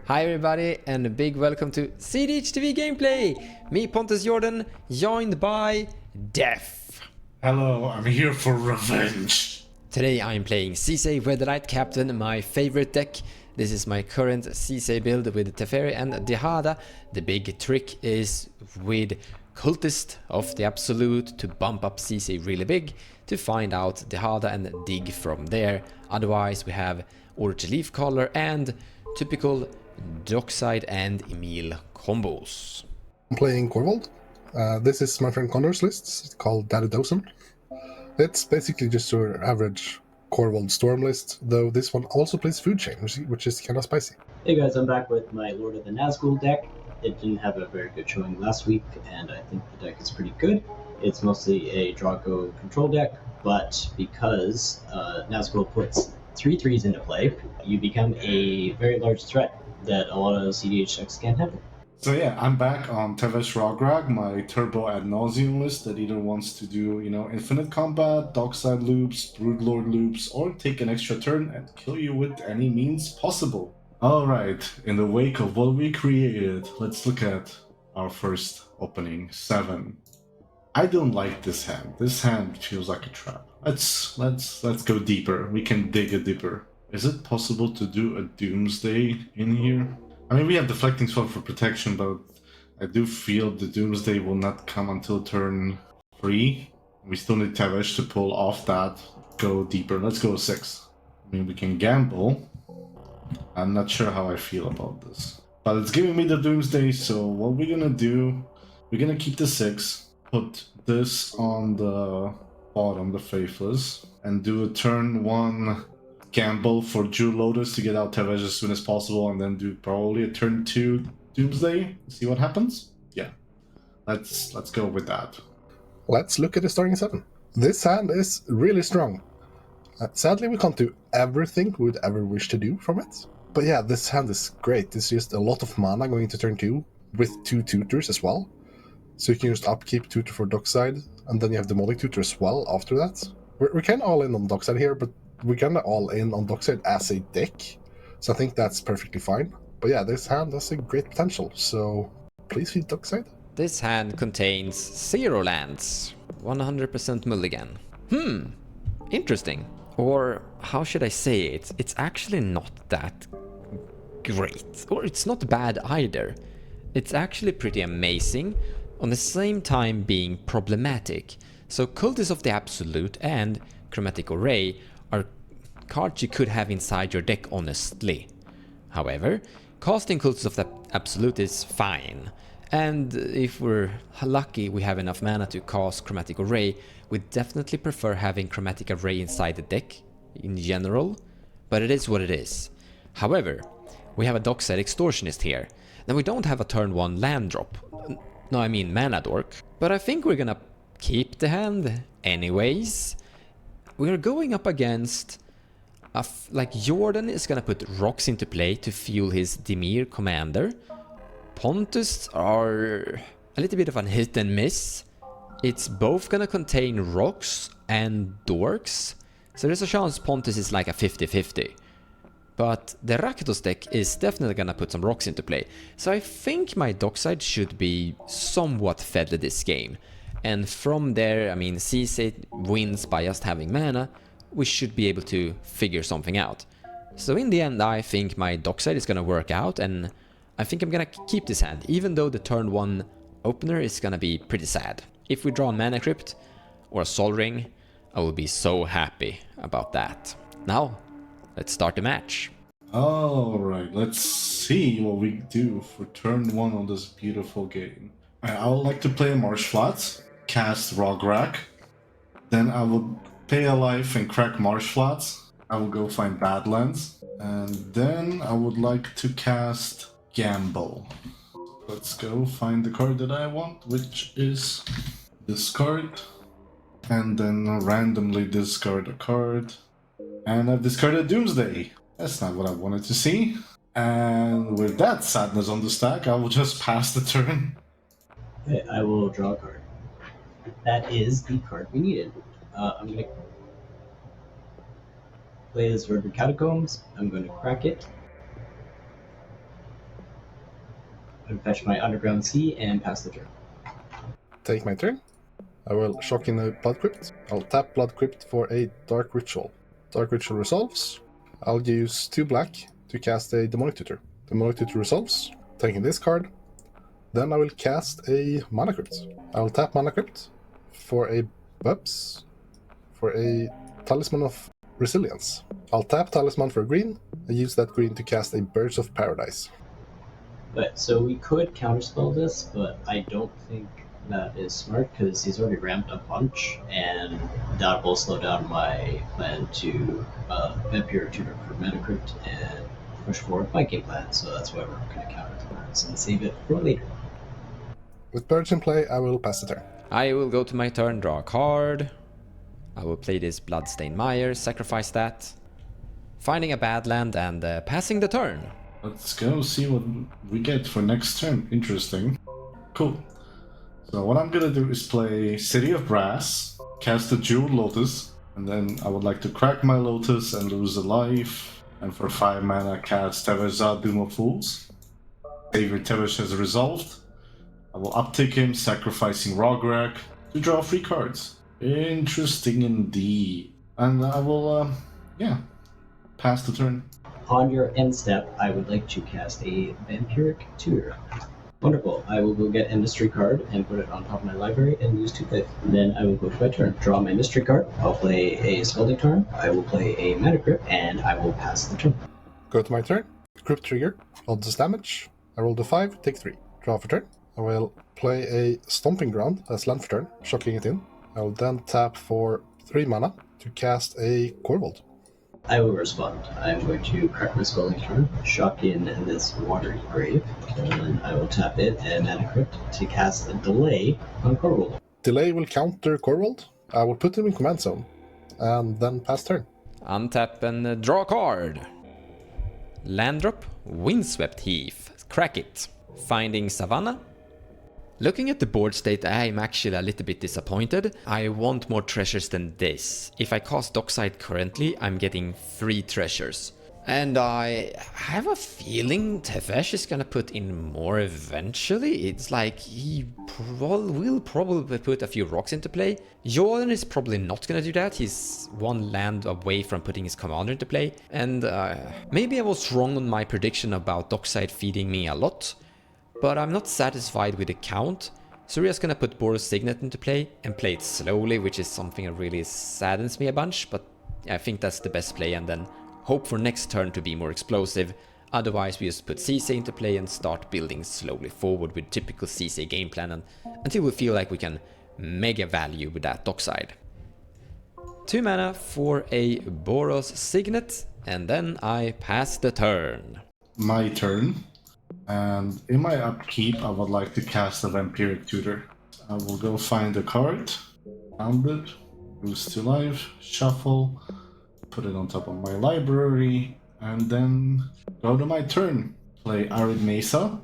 Hi everybody and a big welcome to cEDH TV gameplay! Me Pontus Jordan, joined by Def. Hello, I'm here for revenge. Today I'm playing Sisay Weatherlight Captain, my favorite deck. This is my current Sisay build with Teferi and Dihada. The big trick is with Cultist of the Absolute to bump up Sisay really big, to find out Dihada and dig from there. Otherwise we have Orchid Leaf Collar and typical Dockside and Emil combos. I'm playing Korvold. This is my friend Connor's list. It's called Daddy Dozen. It's basically just your average Korvold Storm list, though this one also plays Food Chain, which is kind of spicy. Hey guys, I'm back with my Lord of the Nazgul deck. It didn't have a very good showing last week, and I think the deck is pretty good. It's mostly a Draco control deck, but because Nazgul puts 3/3s into play, you become a very large threat that a lot of cEDH decks can't handle. So yeah, I'm back on Tevesh Rograg, my turbo ad nauseum list that either wants to do, infinite combat, dockside loops, broodlord loops, or take an extra turn and kill you with any means possible. Alright, in the wake of what we created, let's look at our first opening, 7. I don't like this hand. This hand feels like a trap. Let's go deeper. We can dig a deeper. Is it possible to do a Doomsday in here? I mean, we have Deflecting Sword for protection, but I do feel the Doomsday will not come until turn 3. We still need Tevesh to pull off that, go deeper. Let's go 6. I mean, we can gamble. I'm not sure how I feel about this. But it's giving me the Doomsday, so what we're gonna do, we're gonna keep the 6, put this on the bottom, the Faithless, and do a turn 1 gamble for Jewel Lotus to get out Tevesh as soon as possible, and then do probably a turn 2 Doomsday, see what happens? Yeah, let's go with that. Let's look at the starting 7. This hand is really strong. Sadly, we can't do everything we would ever wish to do from it. But yeah, this hand is great. It's just a lot of mana going into turn 2 with 2 tutors as well. So you can just upkeep tutor for Dockside, and then you have Demonic Tutor as well after that. We're kind of all in on Dockside here, but we're kind of all in on Dockside as a deck. So I think that's perfectly fine. But yeah, this hand has a great potential, so please feed Dockside. This hand contains 0 lands, 100% mulligan. Interesting. Or how should I say it? It's actually not that great. Or it's not bad either. It's actually pretty amazing, on the same time being problematic. So Cultist of the Absolute and Chromatic Array are cards you could have inside your deck, honestly. However, casting Cultist of the Absolute is fine. And if we're lucky we have enough mana to cast Chromatic Array, we definitely prefer having Chromatic Array inside the deck in general, but it is what it is. However, we have a Dockside Extortionist here. Now we don't have a turn 1 land drop. No, I mean mana dork. But I think we're gonna keep the hand anyways. We are going up against like Jordan is gonna put rocks into play to fuel his Dimir commander. Pontus are a little bit of a hit and miss. It's both gonna contain rocks and dorks, so there's a chance Pontus is like a 50-50. But the Rakdos deck is definitely gonna put some rocks into play, so I think my Dockside should be somewhat fed this game. And from there, I mean, Sisay wins by just having mana, we should be able to figure something out. So in the end, I think my Dockside is gonna work out, and I think I'm gonna keep this hand, even though the turn 1 opener is gonna be pretty sad. If we draw a Mana Crypt or a Sol Ring, I will be so happy about that. Now, let's start the match. Alright, let's see what we do for turn 1 on this beautiful game. I would like to play a Marsh Flats, cast Rograk, then I will pay a life and crack Marsh Flats. I will go find Badlands, and then I would like to cast Gamble. Let's go find the card that I want, which is this card, and then randomly discard a card. And I've discarded Doomsday. That's not what I wanted to see. And with that sadness on the stack, I will just pass the turn. Okay, I will draw a card. That is the card we needed. I'm going to play this River Catacombs. I'm going to crack it. I would fetch my Underground Sea and pass the turn. Take my turn. I will shock in a Blood Crypt. I'll tap Blood Crypt for a Dark Ritual. Dark Ritual resolves. I'll use 2 black to cast a Demonic Tutor. Demonic Tutor resolves, taking this card. Then I will cast a Mana Crypt. I will tap Mana Crypt for a Bubs, for a Talisman of Resilience. I'll tap Talisman for green and use that green to cast a Birds of Paradise. But so we could counterspell this, but I don't think that is smart because he's already ramped a bunch, and that will slow down my plan to Vampire Tutor for Mana Crypt and push forward my game plan. So that's why we're going to counter the birds and save it for later. With birds in play, I will pass the turn. I will go to my turn, draw a card. I will play this Bloodstained Mire, sacrifice that. Finding a bad land and passing the turn. Let's go see what we get for next turn. Interesting. Cool. So what I'm gonna do is play City of Brass, cast a Jeweled Lotus, and then I would like to crack my Lotus and lose a life. And for 5 mana, cast Tevesh Doom of Fools. Savior Tevesh has resolved. I will uptick him, sacrificing Rograk to draw 3 cards. Interesting indeed. And I will, pass the turn. On your end step, I would like to cast a Vampiric Tutor. Wonderful. I will go get a mystery card and put it on top of my library and use 2 life. Then I will go to my turn. Draw my mystery card. I'll play a Scalding Tarn. I will play a Mana Crypt, and I will pass the turn. Go to my turn. Crypt trigger. Odds damage. I roll the 5, take 3. Draw for turn. I will play a Stomping Ground as land for turn, shocking it in. I will then tap for 3 mana to cast a Korvold. I will respond. I'm going to crack my Scalding Tarn, shock in this Watery Grave, and then I will tap it and Mana Crypt to cast a Delay on Korvold. Delay will counter Korvold. I will put him in command zone, and then pass turn. Untap and draw a card. Land drop, Windswept Heath. Crack it. Finding Savannah. Looking at the board state, I'm actually a little bit disappointed. I want more treasures than this. If I cast Dockside currently, I'm getting 3 treasures. And I have a feeling Tevesh is gonna put in more eventually. It's like he will probably put a few rocks into play. Jordan is probably not gonna do that. He's 1 land away from putting his commander into play. And maybe I was wrong on my prediction about Dockside feeding me a lot. But I'm not satisfied with the count. Surya's gonna put Boros Signet into play and play it slowly, which is something that really saddens me a bunch, but I think that's the best play, and then hope for next turn to be more explosive. Otherwise we just put Sisay into play and start building slowly forward with typical Sisay game plan and, until we feel like we can mega value with that Dockside. 2 mana for a Boros Signet, and then I pass the turn. My turn. And in my upkeep, I would like to cast a Vampiric Tutor. I will go find a card, found it, lose 2 life, shuffle, put it on top of my library, and then go to my turn. Play Arid Mesa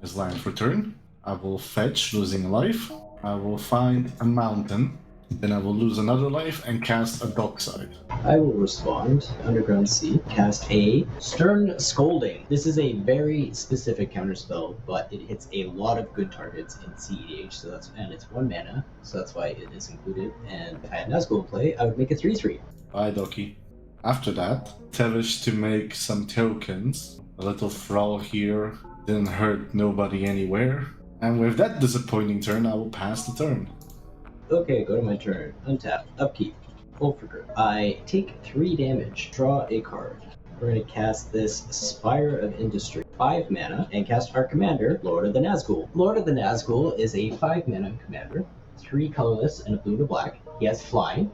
as land for turn. I will fetch, losing a life. I will find a mountain. Then I will lose another life and cast a Dockside. I will respond. Underground Sea. Cast a Stern Scolding. This is a very specific counterspell, but it hits a lot of good targets in cEDH, and it's 1 mana, so that's why it is included. And if I had Nazgul in play, I would make it 3/3. Bye, Doki. After that, Tevesh to make some tokens. A little Thrall here. Didn't hurt nobody anywhere. And with that disappointing turn, I will pass the turn. Okay, go to my turn. Untap. Upkeep. Hold for grip. I take 3 damage. Draw a card. We're going to cast this Spire of Industry. 5 mana, and cast our commander, Lord of the Nazgul. Lord of the Nazgul is a 5 mana commander, 3 colorless and a blue to black. He has flying,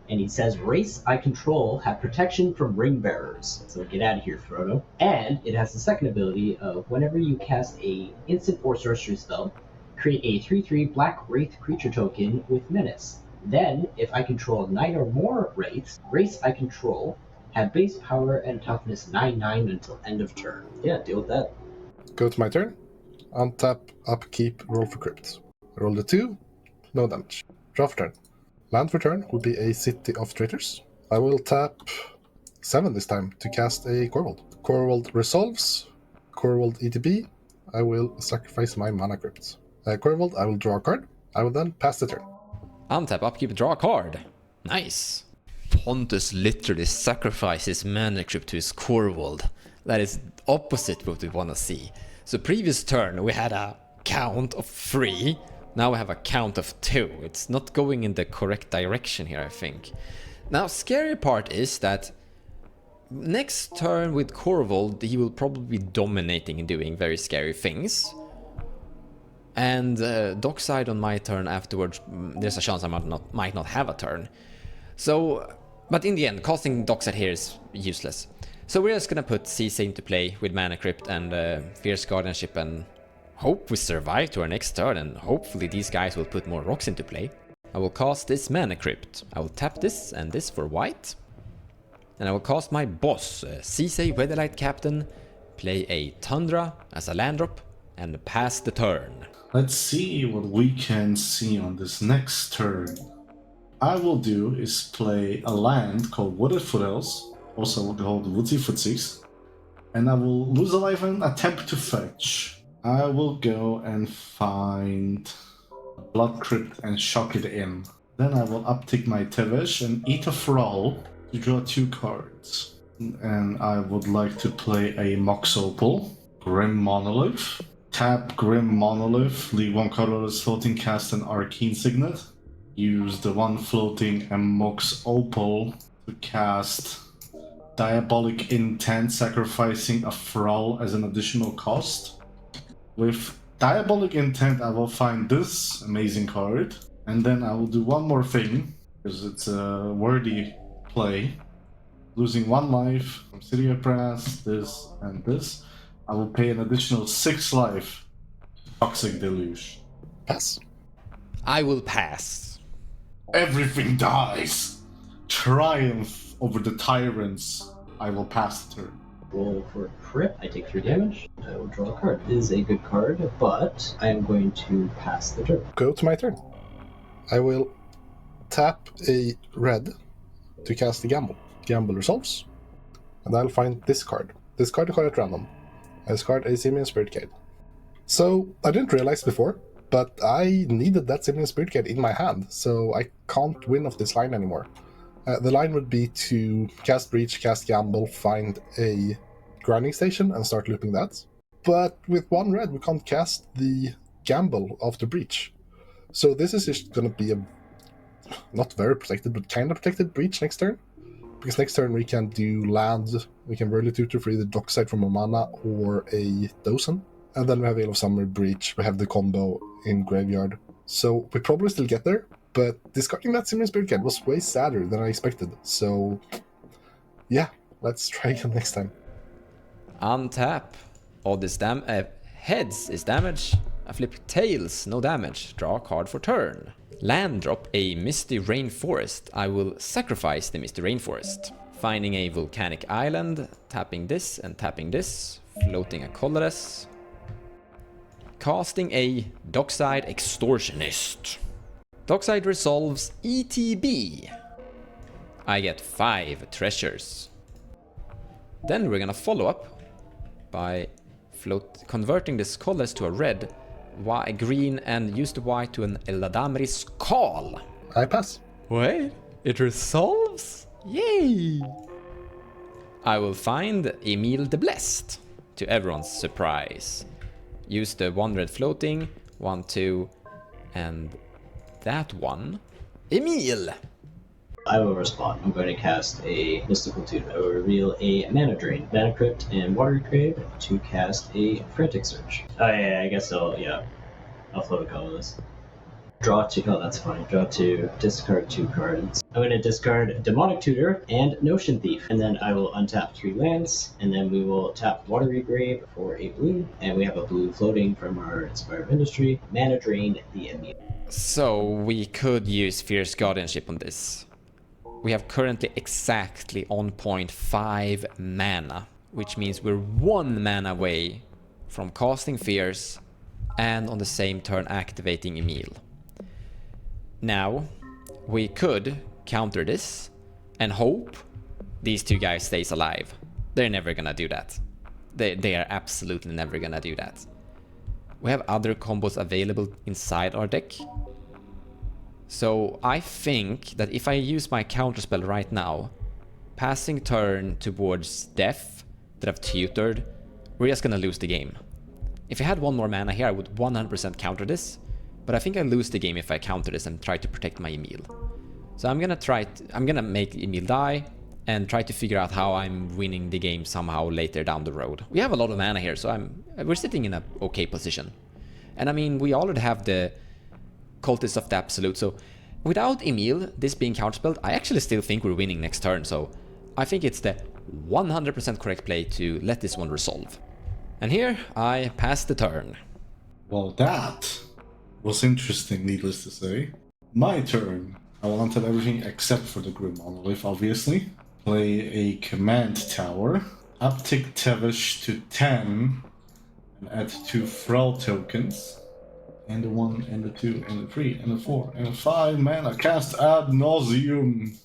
and he says, race I control have protection from ring bearers. So get out of here, Frodo. And it has the second ability of whenever you cast a instant or sorcery spell, create a 3/3 black wraith creature token with menace. Then, if I control 9 or more wraiths, race I control have base power and toughness 9/9 until end of turn. Yeah, deal with that. Go to my turn. Untap, upkeep, roll for crypt. Roll the 2, no damage. Draw for turn. Land for turn will be a City of Traitors. I will tap 7 this time to cast a Korvold. Korvold resolves. Korvold ETB. I will sacrifice my mana crypts. Korvold, I will draw a card. I will then pass the turn. Untap, upkeep, draw a card. Nice. Pontus literally sacrifices mana crypt to his Korvold. That is opposite what we want to see. So previous turn we had a count of 3. Now we have a count of 2. It's not going in the correct direction here, I think. Now, scary part is that next turn with Korvold, he will probably be dominating and doing very scary things. And Dockside on my turn afterwards, there's a chance I might not have a turn. So, but in the end, casting Dockside here is useless. So we're just gonna put Sisay into play with Mana Crypt and Fierce Guardianship and hope we survive to our next turn, and hopefully these guys will put more rocks into play. I will cast this Mana Crypt. I will tap this and this for white. And I will cast my boss, Sisay Weatherlight Captain, play a Tundra as a land drop, and pass the turn. Let's see what we can see on this next turn. I will do is play a land called Wooded Foothills, also called Woodsy Footsies, and I will lose a life and attempt to fetch. I will go and find Blood Crypt and shock it in. Then I will uptick my Tevesh and eat a Thrall to draw 2 cards. And I would like to play a Mox Opal, Grim Monolith. Tap Grim Monolith, leave 1 colorless floating, cast an Arcane Signet. Use the 1 floating and Mox Opal to cast Diabolic Intent, sacrificing a Thrall as an additional cost. With Diabolic Intent, I will find this amazing card, and then I will do one more thing, because it's a worthy play. Losing 1 life from City of Brass, this and this. I will pay an additional 6 life to Toxic Deluge. Pass. I will pass. Everything dies! Triumph over the tyrants. I will pass the turn. Roll for crit. I take 3 damage. I will draw a card. It is a good card, but I am going to pass the turn. Go to my turn. I will tap a red to cast the Gamble. Gamble resolves, and I'll find this card. This card is at random. I discard a Simian Spirit Guide. So, I didn't realize before, but I needed that Simian Spirit Guide in my hand, so I can't win off this line anymore. The line would be to cast Breach, cast Gamble, find a grinding station, and start looping that. But with 1 red, we can't cast the Gamble after Breach. So this is just going to be a not very protected, but kind of protected Breach next turn. Because next turn we can do land, we can really 2-3 the Dockside from a mana or a Dozen. And then we have Veil of Summer, Breach, we have the combo in Graveyard. So we probably still get there, but discarding that Simian Spirit Guide was way sadder than I expected. So yeah, let's try again next time. Untap. All this heads is damage. I flip tails, no damage. Draw a card for turn. Land drop a Misty Rainforest. I will sacrifice the Misty Rainforest. Finding a volcanic island, tapping this and tapping this, floating a colorless. Casting a Dockside Extortionist. Dockside resolves ETB. I get 5 treasures. Then we're gonna follow up by converting this colorless to a red, green, and use the white to an Eladamri's Call. I pass. Wait, it resolves? Yay! I will find Emil the Blessed, to everyone's surprise. Use the 1 red floating, 1, 2, and that one. Emil! I will respond. I'm going to cast a Mystical Tune. I will reveal a Mana Drain, Mana Crypt, and Watery Grave to cast a Frantic Search. Oh yeah, I guess I'll float a colorless. Draw 2, oh that's fine. Draw 2, discard 2 cards. I'm going to discard Demonic Tutor and Notion Thief, and then I will untap 3 lands, and then we will tap Watery Grave for a blue, and we have a blue floating from our Inspire of Industry. Mana Drain the Emil. So we could use Fierce Guardianship on this. We have currently exactly on point 5 mana, which means we're 1 mana away from casting Fierce and on the same turn activating Emil. Now, we could counter this and hope these 2 guys stays alive. They're never gonna do that. They are absolutely never gonna do that. we have other combos available inside our deck. So I think that if I use my counterspell right now, passing turn towards death that I've tutored, we're just gonna lose the game. If I had one more mana here, I would 100% counter this, but I think I lose the game if I counter this and try to protect my Emil. So I'm gonna make Emil die and try to figure out how I'm winning the game somehow later down the road. We have a lot of mana here, so we're sitting in a okay position. And I mean, we already have the Cultists of the Absolute, so without Emil, this being counterspelled, I actually still think we're winning next turn, so I think it's the 100% correct play to let this one resolve. And here, I pass the turn. Well, that was interesting, needless to say. My turn. I will untap everything except for the Grim Monolith, obviously. Play a command tower. Uptick Tevesh to 10. And add 2 Thrall tokens. And the 1, and the 2, and the 3, and the 4, and the 5 mana. Cast Ad Nauseum.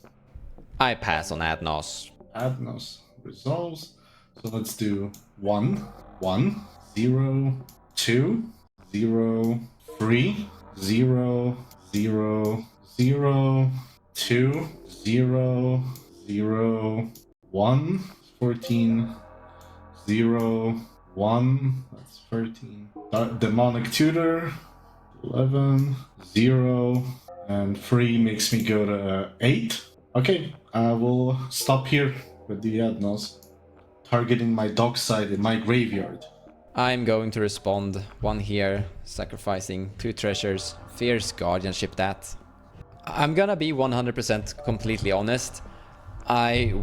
I pass on Ad Nos. Ad Nos resolves. So let's do 1, 1, 0, 2, 0, 3, 0, 0, 0, 2, 0, 0, 1, 14, 0, 1, that's 13. Demonic Tutor, 11, 0, and 3 makes me go to 8. Okay, I will stop here with the Adnos, targeting my dockside in my graveyard. I'm going to respond. 1 here, sacrificing 2 treasures. Fierce Guardianship that. I'm gonna be 100% completely honest. I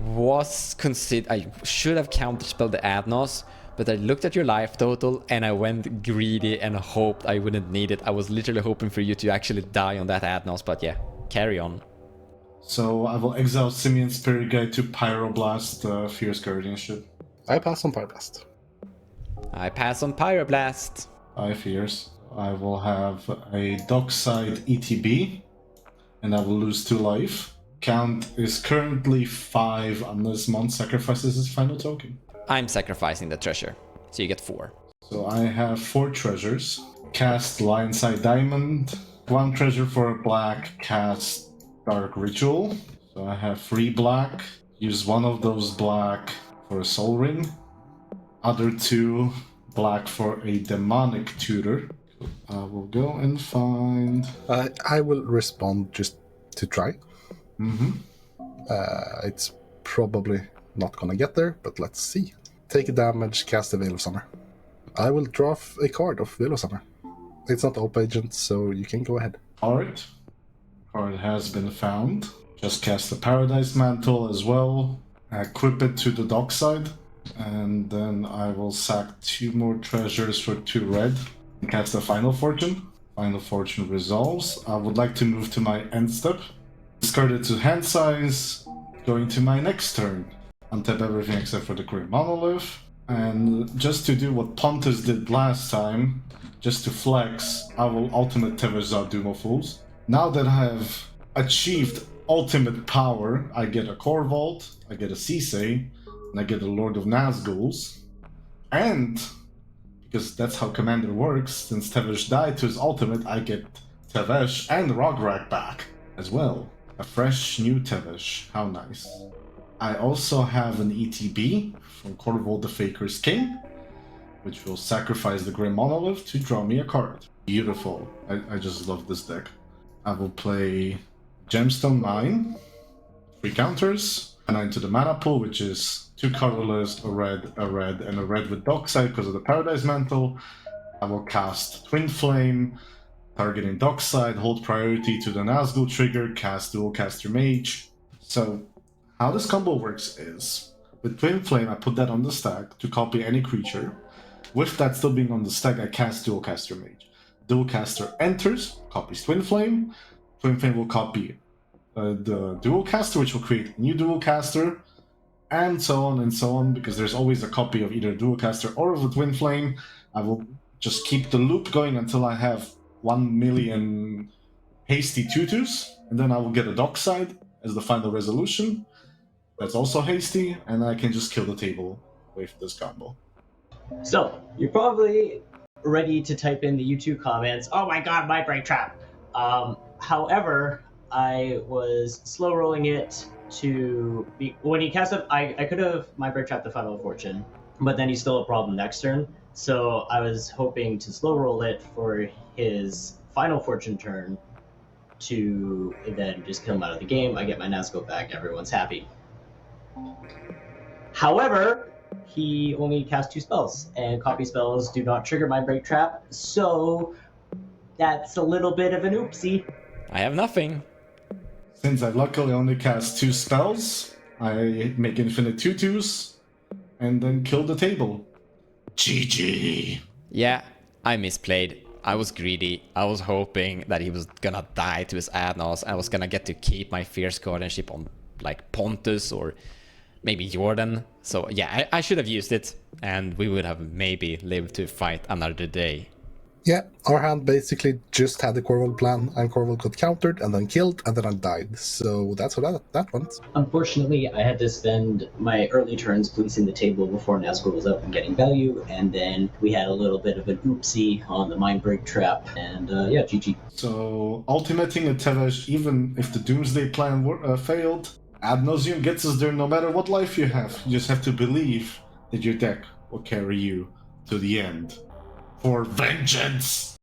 should have counterspelled the Adnos, but I looked at your life total and I went greedy and hoped I wouldn't need it. I was literally hoping for you to actually die on that Adnos, but yeah, carry on. So I will exile Simian Spirit Guide to Pyroblast Fierce Guardianship. I pass on Pyroblast. I pass on Pyroblast. I Fierce. I will have a Dockside ETB, and I will lose 2 life. Count is currently 5 unless Mon sacrifices his final token. I'm sacrificing the treasure, so you get 4. So I have 4 treasures. Cast Lionside Diamond. 1 treasure for a black. Cast Dark Ritual. So I have 3 black. Use 1 of those black for a Soul Ring. Other 2 black for a Demonic Tutor. I will go and find... I will respond just to try. Mm-hmm. It's probably not gonna get there, but let's see. Take a damage, cast a Veil of Summer. I will draw a card of Veil of Summer. It's not Op Agent, so you can go ahead. Alright. Card has been found. Just cast the Paradise Mantle as well. Equip it to the dockside. And then I will sack 2 more treasures for 2 red. And cast the Final Fortune. Final Fortune resolves. I would like to move to my end step. Discard it to hand size. Going to my next turn. Untap everything except for the Grim Monolith. And just to do what Pontus did last time, just to flex, I will ultimate Tevesh Doom of Fools. Now that I have achieved ultimate power, I get a Korvold, I get a Sisay, and I get a Lord of Nazguls. And, because that's how Commander works, since Tevesh died to his ultimate, I get Tevesh and Rograk back as well. A fresh new Tevesh, how nice. I also have an ETB from Korvold the Faker's King, which will sacrifice the Grim Monolith to draw me a card. Beautiful. I just love this deck. I will play Gemstone Mine, 3 counters, and into the mana pool, which is 2 colorless, a red, and a red with Dockside because of the Paradise Mantle. I will cast Twin Flame, targeting Dockside, hold priority to the Nazgul trigger, cast Dual Caster Mage. So, how this combo works is, with Twin Flame, I put that on the stack to copy any creature. With that still being on the stack, I cast Dual Caster Mage. Dual Caster enters, copies Twin Flame. Twin Flame will copy the Dual Caster, which will create a new Dual Caster, and so on, because there's always a copy of either Dual Caster or of a Twin Flame. I will just keep the loop going until I have 1 million hasty tutus, and then I will get a Dockside as the final resolution. That's also hasty, and I can just kill the table with this combo. So, you're probably ready to type in the YouTube comments, "Oh my god, my break trap!" However, I was slow rolling it to be when he cast up. I could have my break trap the Final Fortune, but then he stole a problem next turn. So I was hoping to slow roll it for his Final Fortune turn to then just kill him out of the game. I get my Nazgul back. Everyone's happy. However, he only cast 2 spells, and copy spells do not trigger my break trap, so that's a little bit of an oopsie. I have nothing. Since I luckily only cast 2 spells, I make infinite 2/2s and then kill the table. GG. Yeah, I misplayed. I was greedy. I was hoping that he was gonna die to his Adnos. I was gonna get to keep my Fierce Guardianship on like Pontus or maybe Jordan. So yeah, I should have used it, and we would have maybe lived to fight another day. Yeah, our hand basically just had the Korvold plan, and Korvold got countered and then killed, and then I died. So that's what that went. Unfortunately, I had to spend my early turns policing the table before Nazgul was up and getting value, and then we had a little bit of an oopsie on the Mind Break Trap, and yeah, GG. So, ultimating a Tevesh, even if the Doomsday plan failed, Ad Nauseam gets us there no matter what life you have. You just have to believe that your deck will carry you to the end. For vengeance!